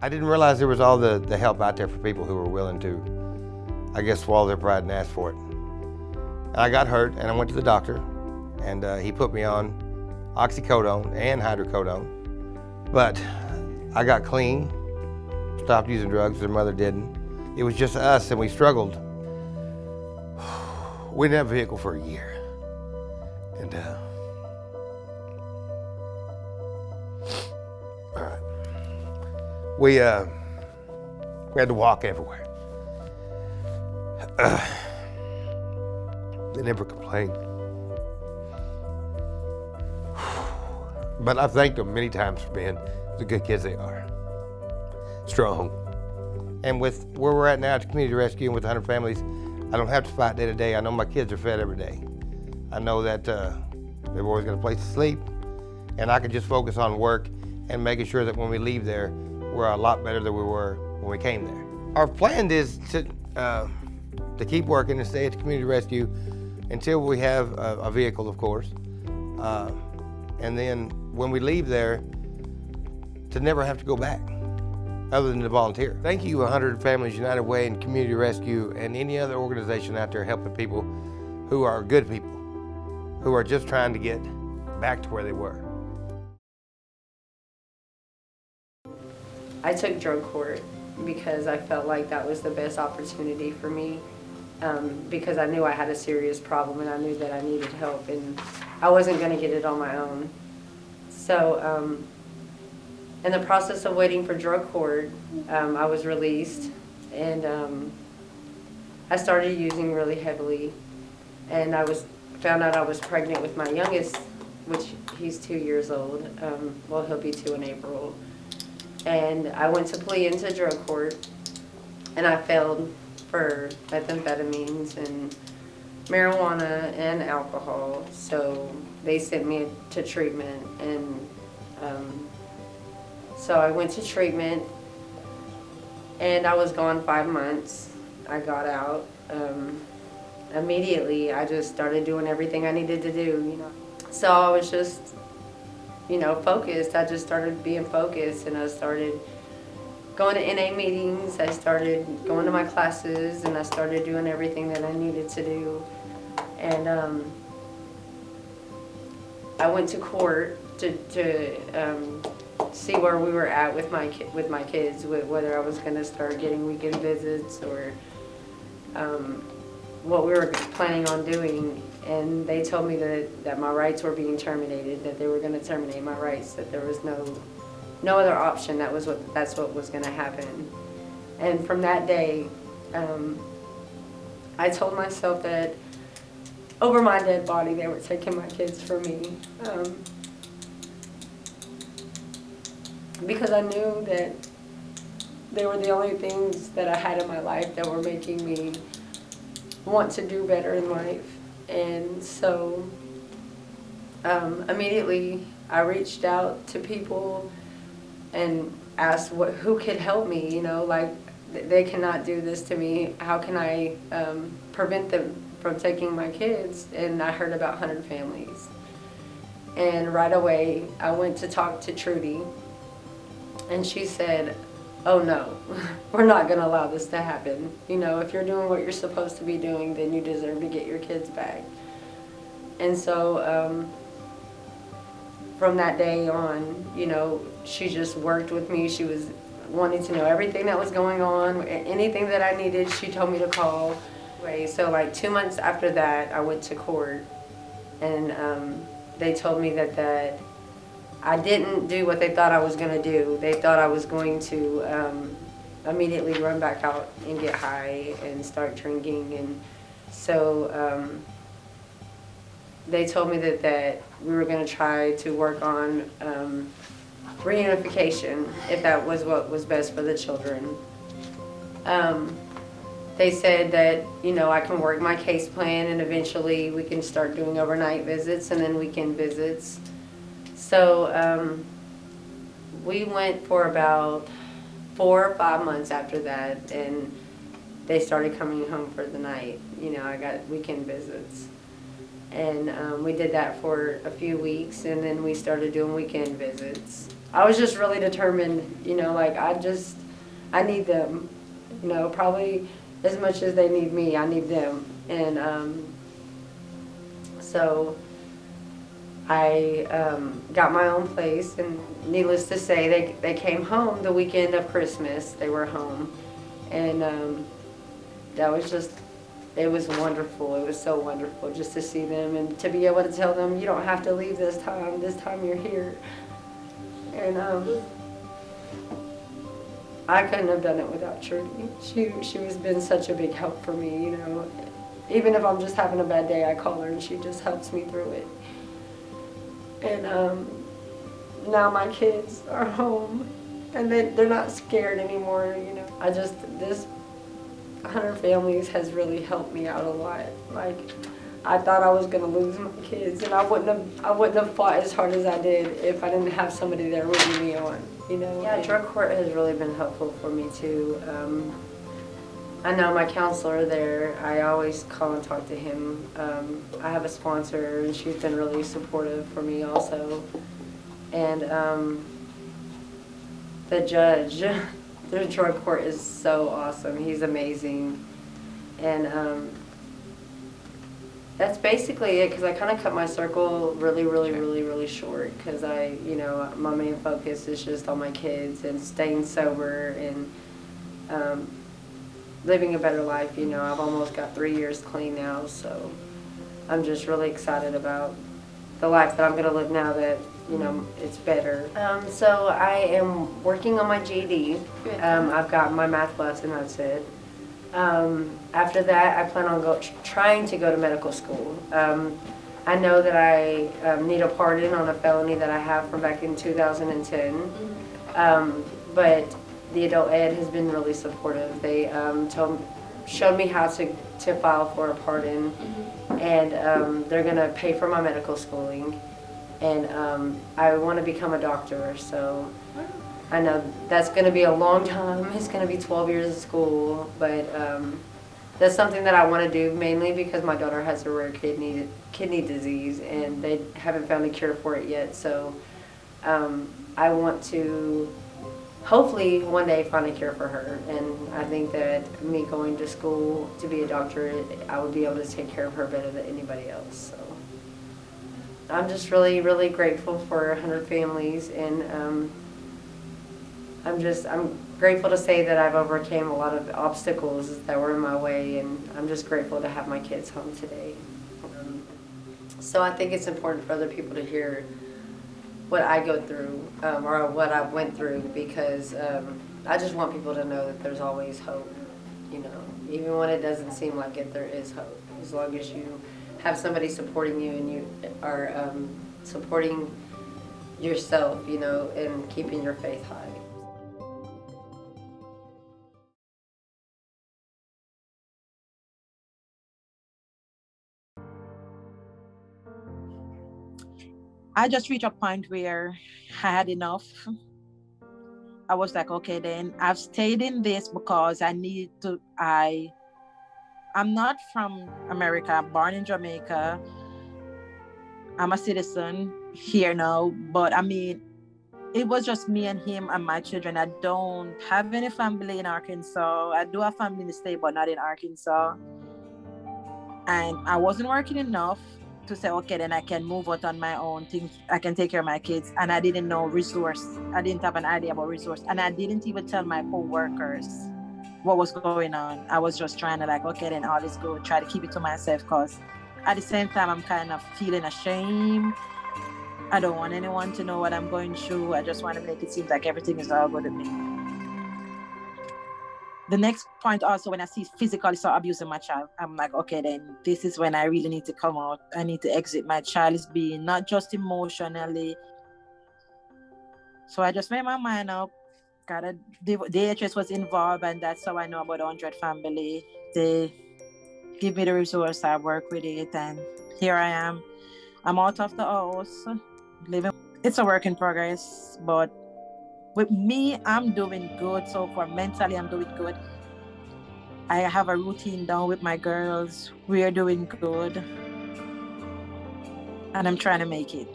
I didn't realize there was all the help out there for people who were willing to, I guess, swallow their pride and ask for it. And I got hurt, and I went to the doctor, and he put me on oxycodone and hydrocodone. But I got clean, stopped using drugs. Their mother didn't. It was just us, and we struggled. We didn't have a vehicle for a year. And all right. We had to walk everywhere. They never complained. But I've thanked them many times for being the good kids they are. Strong. And with where we're at now at the Community Rescue and with 100 families, I don't have to fight day to day. I know my kids are fed every day. I know that they've always got a place to sleep, and I can just focus on work and making sure that when we leave there, we're a lot better than we were when we came there. Our plan is to keep working and stay at the Community Rescue until we have a vehicle, of course. And then when we leave there, to never have to go back, other than to volunteer. Thank you, 100 Families United Way and Community Rescue and any other organization out there helping people who are good people, who are just trying to get back to where they were. I took drug court because I felt like that was the best opportunity for me, because I knew I had a serious problem and I knew that I needed help and I wasn't going to get it on my own. So in the process of waiting for drug court, I was released, and I started using really heavily, and found out I was pregnant with my youngest, which he's 2 years old. Well, he'll be 2 in April. And I went to plea into drug court, and I failed for methamphetamines and marijuana and alcohol. So they sent me to treatment, and so I went to treatment, and I was gone 5 months. I got out. Immediately, I just started doing everything I needed to do, So I was just, focused. I just started being focused, and I started going to NA meetings. I started going to my classes, and I started doing everything that I needed to do. And I went to court to see where we were at with my kids, with whether I was going to start getting weekend visits or what we were planning on doing. And they told me that my rights were being terminated, that they were going to terminate my rights, that there was no other option. That's what was going to happen. And from that day, I told myself that over my dead body, they were taking my kids from me. Because I knew that they were the only things that I had in my life that were making me want to do better in life. And so immediately I reached out to people and asked who could help me, like they cannot do this to me. How can I prevent them from taking my kids? And I heard about 100 Families. And right away I went to talk to Trudy, and she said, oh no, we're not going to allow this to happen. If you're doing what you're supposed to be doing, then you deserve to get your kids back. And so from that day on, she just worked with me. She was wanting to know everything that was going on, anything that I needed, she told me to call. So like 2 months after that, I went to court, and they told me that I didn't do what they thought I was going to do. They thought I was going to immediately run back out and get high and start drinking. And so they told me that we were going to try to work on reunification, if that was what was best for the children. They said that, I can work my case plan, and eventually we can start doing overnight visits and then weekend visits. So we went for about 4 or 5 months after that, and they started coming home for the night. I got weekend visits. And we did that for a few weeks, and then we started doing weekend visits. I was just really determined, like I need them, probably as much as they need me, I need them. And so I got my own place, and needless to say, they came home the weekend of Christmas. They were home, and that was just, it was wonderful. It was so wonderful just to see them and to be able to tell them, you don't have to leave this time. This time you're here. And I couldn't have done it without Trudy. She has been such a big help for me, Even if I'm just having a bad day, I call her and she just helps me through it. And now my kids are home and they're not scared anymore, this 100 Families has really helped me out a lot. Like, I thought I was gonna lose my kids, and I wouldn't have fought as hard as I did if I didn't have somebody there rooting me on, Yeah, drug court has really been helpful for me too. I know my counselor there, I always call and talk to him. I have a sponsor, and she's been really supportive for me also. And the judge, the drug court is so awesome. He's amazing. And that's basically it, because I kind of cut my circle really short, because my main focus is just on my kids and staying sober and living a better life. I've almost got 3 years clean now, so I'm just really excited about the life that I'm going to live now that, it's better. So I am working on my GED. I've got my math lesson, that's it. After that, I plan on trying to go to medical school. I know that I need a pardon on a felony that I have from back in 2010, but the adult ed has been really supportive. They showed me how to file for a pardon, and they're gonna pay for my medical schooling, and I want to become a doctor. So I know that's going to be a long time. It's going to be 12 years of school, but that's something that I want to do, mainly because my daughter has a rare kidney disease, and they haven't found a cure for it yet. So I want to hopefully one day find a cure for her, and I think that me going to school to be a doctor, I would be able to take care of her better than anybody else. So I'm just really grateful for 100 Families, and I'm grateful to say that I've overcame a lot of obstacles that were in my way, and I'm just grateful to have my kids home today. So I think it's important for other people to hear what I go through, or what I went through, because I just want people to know that there's always hope, even when it doesn't seem like it, there is hope. As long as you have somebody supporting you, and you are supporting yourself, and keeping your faith high. I just reached a point where I had enough. I was like, okay, then I've stayed in this because I need to. I'm not from America. I'm born in Jamaica. I'm a citizen here now, but I mean, it was just me and him and my children. I don't have any family in Arkansas. I do have family in the state, but not in Arkansas. And I wasn't working enough to say, okay, then I can move out on my own things. I can take care of my kids. And I didn't know resource. I didn't have an idea about resource. And I didn't even tell my co-workers what was going on. I was just trying to okay, then all is good. Try to keep it to myself, because at the same time, I'm kind of feeling ashamed. I don't want anyone to know what I'm going through. I just want to make it seem like everything is all good with me. The next point also, when I see physically so abusing my child, I'm like, okay, then this is when I really need to come out. I need to exit. My child is being not just emotionally. So I just made my mind up. DHS was involved, and that's how I know about 100 Family. They give me the resource, I work with it, and here I am. I'm out of the house, living. It's a work in progress, but with me, I'm doing good so far. Mentally, I'm doing good. I have a routine down with my girls. We are doing good. And I'm trying to make it.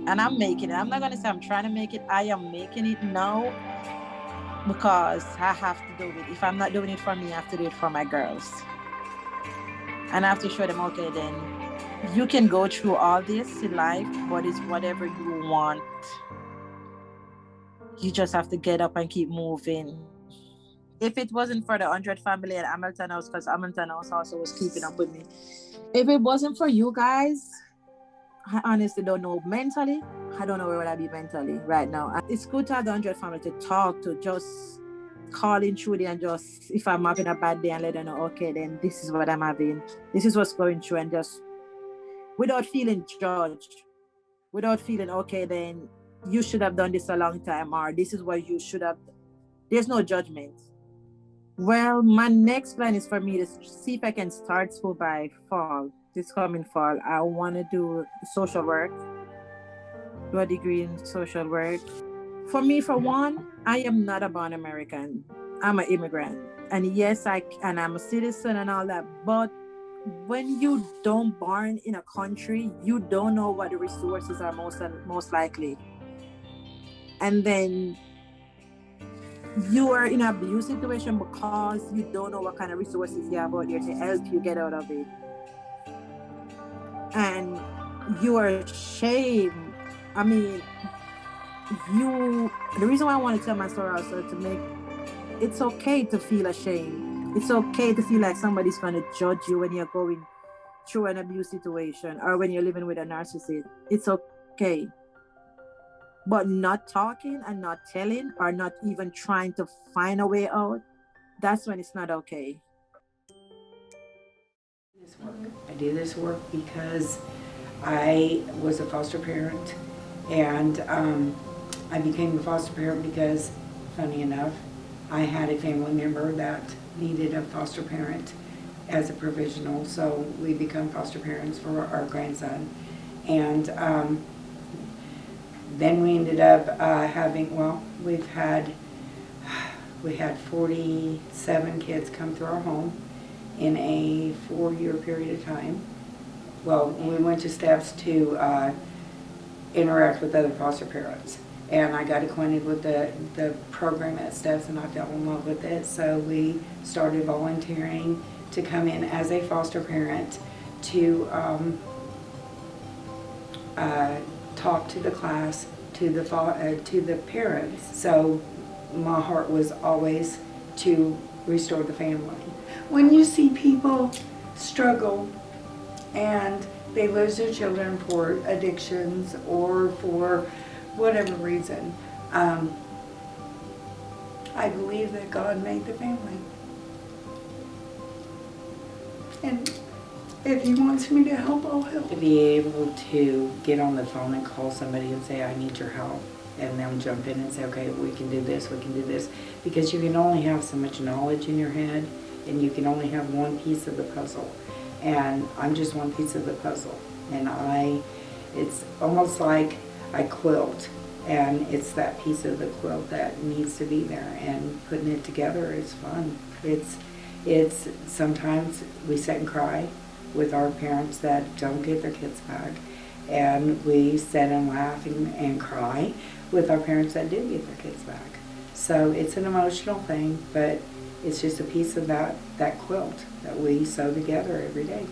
And I'm making it. I'm not gonna say I'm trying to make it. I am making it now because I have to do it. If I'm not doing it for me, I have to do it for my girls. And I have to show them, okay, then you can go through all this in life, but it's whatever you want. You just have to get up and keep moving. If it wasn't for the 100 family at Hamilton House, because Hamilton House also was keeping up with me. If it wasn't for you guys, I honestly don't know mentally. I don't know where would I be mentally right now. It's good to have the 100 family to talk to, just call in through there and just, if I'm having a bad day, and let them know, okay, then this is what I'm having. This is what's going through, and just without feeling judged, without feeling, okay, then you should have done this a long time, or this is what you should have. There's no judgment. Well, my next plan is for me to see if I can start school by fall. This coming fall, I want to do social work, do a degree in social work. For me, for one, I am not a born American. I'm an immigrant. And yes, I'm a citizen and all that. But when you don't born in a country, you don't know what the resources are most likely. And then you are in an abuse situation because you don't know what kind of resources you have out there to help you get out of it. And you are ashamed. I mean, the reason why I want to tell my story also to make, it's okay to feel ashamed. It's okay to feel like somebody's going to judge you when you're going through an abuse situation or when you're living with a narcissist. It's okay. But not talking and not telling or not even trying to find a way out, that's when it's not okay. I do this work because I was a foster parent, and I became a foster parent because, funny enough, I had a family member that needed a foster parent as a provisional, so we become foster parents for our grandson. And then we ended up having, well, we had 47 kids come through our home in a 4-year period of time. Well, we went to Steps to interact with other foster parents. And I got acquainted with the program at Steps, and I fell in love with it. So we started volunteering to come in as a foster parent to talk to the class, to the parents. So my heart was always to restore the family. When you see people struggle and they lose their children for addictions or for whatever reason, I believe that God made the family. And if He wants me to help, I'll help. To be able to get on the phone and call somebody and say, I need your help. And they'll jump in and say, okay, we can do this, we can do this. Because you can only have so much knowledge in your head, and you can only have one piece of the puzzle. And I'm just one piece of the puzzle. And it's almost like I quilt, and it's that piece of the quilt that needs to be there. And putting it together is fun. It's sometimes we sit and cry with our parents that don't get their kids back. And we sit and laugh and cry with our parents that do get their kids back. So it's an emotional thing, but it's just a piece of that quilt that we sew together every day.